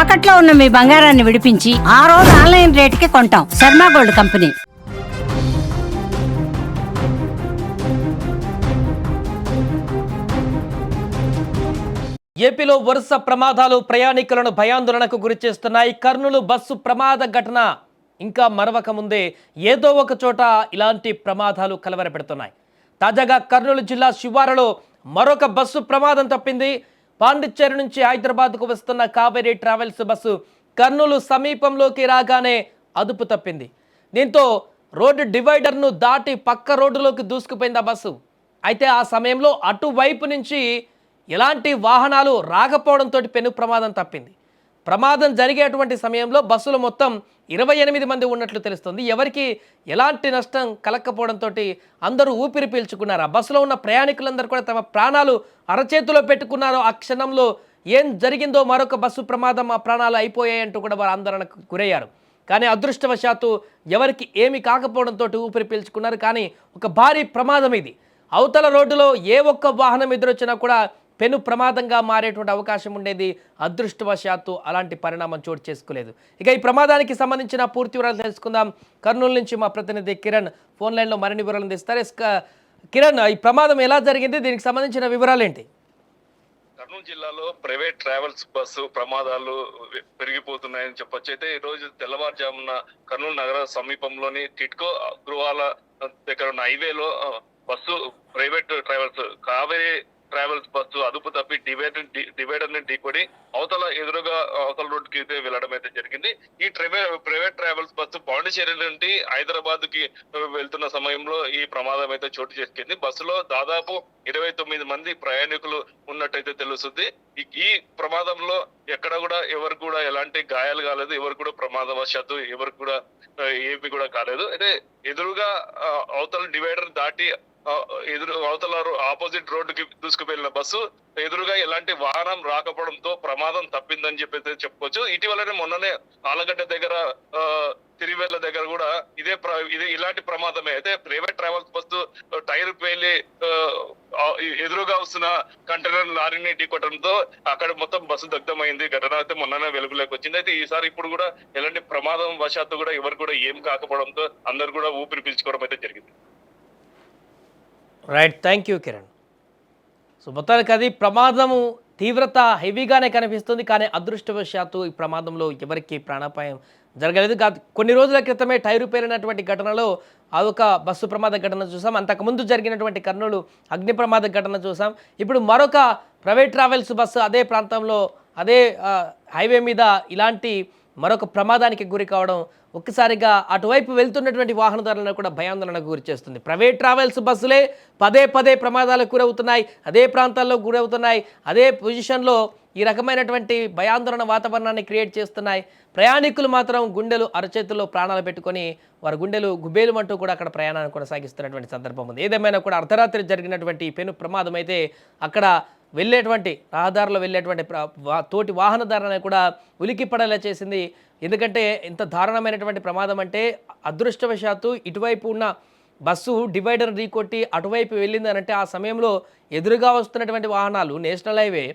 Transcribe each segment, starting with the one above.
తాకట్లో ఉన్న మీ బంగారాన్ని విడిపించి ఆ రోజు ఆన్లైన్ రేటుకి కొంటాం. Sharma gold company. ఏపీలో వరుస ప్రమాదాలు ప్రయాణికులను భయాందోళనకు గురిచేస్తున్నాయి. కర్నూలు బస్సు ప్రమాద ఘటన ఇంకా మరవక ముందే ఏదో ఒక చోట ఇలాంటి ప్రమాదాలు కలవరపెడుతున్నాయి. తాజాగా కర్నూలు జిల్లా శివారులో మరొక బస్సు ప్రమాదం తప్పింది. పాండిచ్చేరి నుంచి హైదరాబాద్కు వస్తున్న కావేరీ ట్రావెల్స్ బస్సు కర్నూలు సమీపంలోకి రాగానే అదుపు తప్పింది. దీంతో రోడ్డు డివైడర్ను దాటి పక్క రోడ్డులోకి దూసుకుపోయింది ఆ బస్సు. అయితే ఆ సమయంలో అటువైపు నుంచి ఎలాంటి వాహనాలు రాకపోవడంతో పెను ప్రమాదం తప్పింది. ప్రమాదం జరిగేటువంటి సమయంలో బస్సులో మొత్తం 28 మంది ఉన్నట్లు తెలుస్తుంది. ఎవరికి ఎలాంటి నష్టం కలగకపోవడంతో అందరూ ఊపిరి పీల్చుకున్నారు. ఆ బస్సులో ఉన్న ప్రయాణికులందరూ కూడా తమ ప్రాణాలు అరచేతిలో పెట్టుకున్నారు. ఆ క్షణంలో ఏం జరిగిందో మరొక బస్సు ప్రమాదం ఆ ప్రాణాలు అయిపోయాయంటూ కూడా వారు ఆందోళనకు గురయ్యారు. కానీ అదృష్టవశాత్తు ఎవరికి ఏమి కాకపోవడంతో ఊపిరి పీల్చుకున్నారు. కానీ ఒక భారీ ప్రమాదం ఇది. అవతల రోడ్డులో ఏ ఒక్క వాహనం ఎదురొచ్చినా కూడా పెను ప్రమాదంగా మారేటువంటి అవకాశం ఉండేది. అదృష్టవశాత్తు అలాంటి పరిణామం చోటు చేసుకోలేదు. ఇక ఈ ప్రమాదానికి సంబంధించిన పూర్తి వివరాలు తెలుసుకుందాం. కర్నూలు నుంచి మా ప్రతినిధి కిరణ్ ఫోన్ లైన్లో మరిన్ని వివరాలు అందిస్తారు. కిరణ్, ఈ ప్రమాదం ఎలా జరిగింది, దీనికి సంబంధించిన వివరాలు ఏంటి? కర్నూలు జిల్లాలో ప్రైవేట్ ట్రావెల్స్ బస్సు ప్రమాదాలు పెరిగిపోతున్నాయని చెప్పొచ్చు. అయితే ఈ రోజు తెల్లవారుజామున కర్నూలు నగర సమీపంలోని టిట్కో గృహాల దగ్గర ఉన్న హైవేలో bus private travels Kaveri travels bus అదుపు తప్పి డివైడర్ ని ఢీకొని ఎదురుగా అవతల రోడ్డుకి అయితే వెళ్ళడం అయితే జరిగింది. ఈ ప్రైవేట్ ట్రావెల్స్ బస్సు పాండిచేరి నుండి హైదరాబాద్ కి వెళ్తున్న సమయంలో ఈ ప్రమాదం అయితే చోటు చేసుకుంది. బస్సులో దాదాపు 29 మంది ప్రయాణికులు ఉన్నట్టయితే తెలుస్తుంది. ఈ ప్రమాదంలో ఎక్కడ కూడా ఎవరు కూడా ఎలాంటి గాయాలు కాలేదు. ఎవరు కూడా ప్రమాదవశాత్తు ఎవరు కూడా ఏమి కూడా కాలేదు. అయితే ఎదురుగా అవతల డివైడర్ దాటి అవతల ఆపోజిట్ రోడ్డుకి దూసుకుపోయిన బస్సు ఎదురుగా ఎలాంటి వాహనం రాకపోవడంతో ప్రమాదం తప్పిందని చెప్పి చెప్పుకోవచ్చు. ఇటీవలనే మొన్ననే ఆలగడ్డ దగ్గర తిరువేళ్ల దగ్గర కూడా ఇదే ఇలాంటి ప్రమాదమే. అయితే ప్రైవేట్ ట్రావెల్స్ బస్సు టైర్ పేలి ఎదురుగా వస్తున్న కంటైనర్ లారీని ఢీకొట్టడంతో అక్కడ మొత్తం బస్సు దగ్ధమైంది. ఘటన అయితే మొన్ననే వెలుగులోకి వచ్చింది. అయితే ఈసారి ఇప్పుడు కూడా ఎలాంటి ప్రమాదం వశాత్తు కూడా ఎవరు కూడా ఏం కాకపోవడంతో అందరు కూడా ఊపిరి పీల్చుకోవడం అయితే జరిగింది. Right, thank you Kiran. So మొత్తానికి అది ప్రమాదము తీవ్రత హెవీగానే కనిపిస్తుంది. కానీ అదృష్టవశాత్తు ఈ ప్రమాదంలో ఎవరికి ప్రాణాపాయం జరగలేదు. కొన్ని రోజుల క్రితమే టైరు పేలినటువంటి ఘటనలో అదొక బస్సు ప్రమాద ఘటన చూసాం. అంతకుముందు జరిగినటువంటి కర్నూలు అగ్ని ప్రమాద ఘటన చూసాం. ఇప్పుడు మరొక ప్రైవేట్ ట్రావెల్స్ బస్సు అదే ప్రాంతంలో అదే హైవే మీద ఇలాంటి మరొక ప్రమాదానికి గురి కావడం ఒక్కసారిగా అటువైపు వెళ్తున్నటువంటి వాహనదారులను కూడా భయాందోళనకు గురి చేస్తుంది. ప్రైవేట్ ట్రావెల్స్ బస్సులే పదే పదే ప్రమాదాలకు గురవుతున్నాయి, అదే ప్రాంతాల్లో గురవుతున్నాయి, అదే పొజిషన్లో ఈ రకమైనటువంటి భయాందోళన వాతావరణాన్ని క్రియేట్ చేస్తున్నాయి. ప్రయాణికులు మాత్రం గుండెలు అరచేతుల్లో ప్రాణాలు పెట్టుకొని వారి గుండెలు గుబేలుమంటూ కూడా అక్కడ ప్రయాణాన్ని కొనసాగిస్తున్నటువంటి సందర్భం ఉంది. ఏదేమైనా కూడా అర్ధరాత్రి జరిగినటువంటి పెను ప్రమాదం అయితే అక్కడ వెళ్ళేటువంటి రహదారిలో వెళ్ళేటువంటి తోటి వాహనదారులను కూడా ఉలికి పడేలా చేసింది. ఎందుకంటే ఇంత దారుణమైనటువంటి ప్రమాదం అంటే అదృష్టవశాత్తు ఇటువైపు ఉన్న బస్సు డివైడర్ ఢీకొట్టి అటువైపు వెళ్ళింది అంటే ఆ సమయంలో ఎదురుగా వస్తున్నటువంటి వాహనాలు నేషనల్ హైవే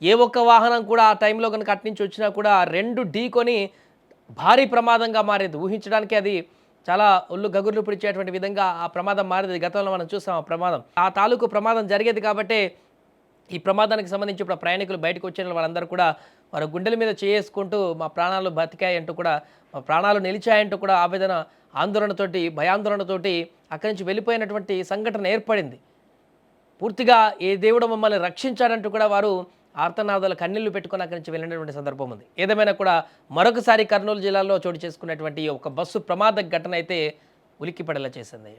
ఏ ఒక్క వాహనం కూడా ఆ టైంలో కనుక అట్నుంచి వచ్చినా కూడా 2 ఢీకొని భారీ ప్రమాదంగా మారేది. ఊహించడానికి అది చాలా ఒళ్ళు గగుర్లు పిడిచేటువంటి విధంగా ఆ ప్రమాదం మారేది. గతంలో మనం చూసాం ఆ ప్రమాదం. ఆ తాలూకు ప్రమాదం జరిగేది కాబట్టి ఈ ప్రమాదానికి సంబంధించి ఇప్పుడు ప్రయాణికులు బయటకు వచ్చిన వాళ్ళందరూ కూడా వారి గుండెల మీద చేసుకుంటూ మా ప్రాణాలు బతికాయంటూ కూడా మా ప్రాణాలు నిలిచాయంటూ కూడా ఆవేదన ఆందోళనతోటి భయాందోళనతోటి అక్కడి నుంచి వెళ్ళిపోయినటువంటి సంఘటన ఏర్పడింది. పూర్తిగా ఏ దేవుడు మమ్మల్ని రక్షించాడంటూ కూడా వారు ఆర్తనాదాలు కన్నీళ్లు పెట్టుకుని అక్కడి నుంచి వెళ్ళినటువంటి సందర్భం ఉంది. ఏదేమైనా కూడా మరొకసారి కర్నూలు జిల్లాలో చోటు చేసుకున్నటువంటి ఒక బస్సు ప్రమాద ఘటన అయితే ఉలిక్కిపడేలా చేసింది.